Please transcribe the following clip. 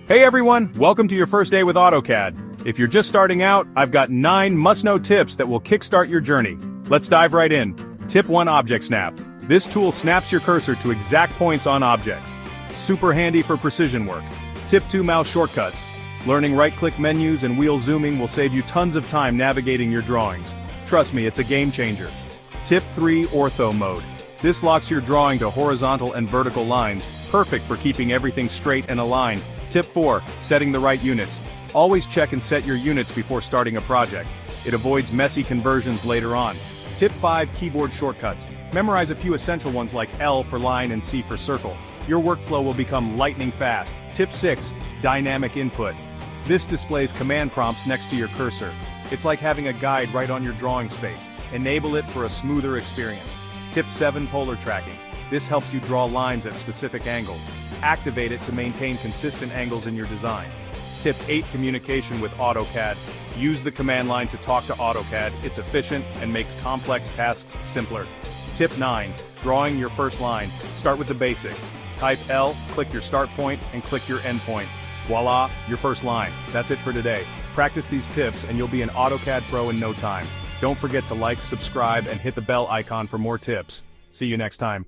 Hey everyone, welcome to your first day with AutoCAD. If you're just starting out, I've got 9 must-know tips that will kickstart your journey. Let's dive right in. Tip 1: Object Snap. This tool snaps your cursor to exact points on objects. Super handy for precision work. Tip 2: Mouse shortcuts. Learning right-click menus and wheel zooming will save you tons of time navigating your drawings. Trust me, it's a game changer. Tip 3: Ortho mode. This locks your drawing to horizontal and vertical lines, perfect for keeping everything straight and aligned. Tip 4: Setting the right units. Always check and set your units before starting a project. It avoids messy conversions later on. Tip 5: Keyboard shortcuts. Memorize a few essential ones like L for line and C for circle. Your workflow will become lightning fast. Tip 6: Dynamic input. This displays command prompts next to your cursor. It's like having a guide right on your drawing space. Enable it for a smoother experience. Tip 7: Polar tracking. This helps you draw lines at specific angles. Activate it to maintain consistent angles in your design. Tip 8: Communication with AutoCAD. Use the command line to talk to AutoCAD. It's efficient and makes complex tasks simpler. Tip 9: Drawing your first line. Start with the basics. Type L, click your start point, and click your end point. Voila, your first line. That's it for today. Practice these tips and you'll be an AutoCAD pro in no time. Don't forget to like, subscribe, and hit the bell icon for more tips. See you next time.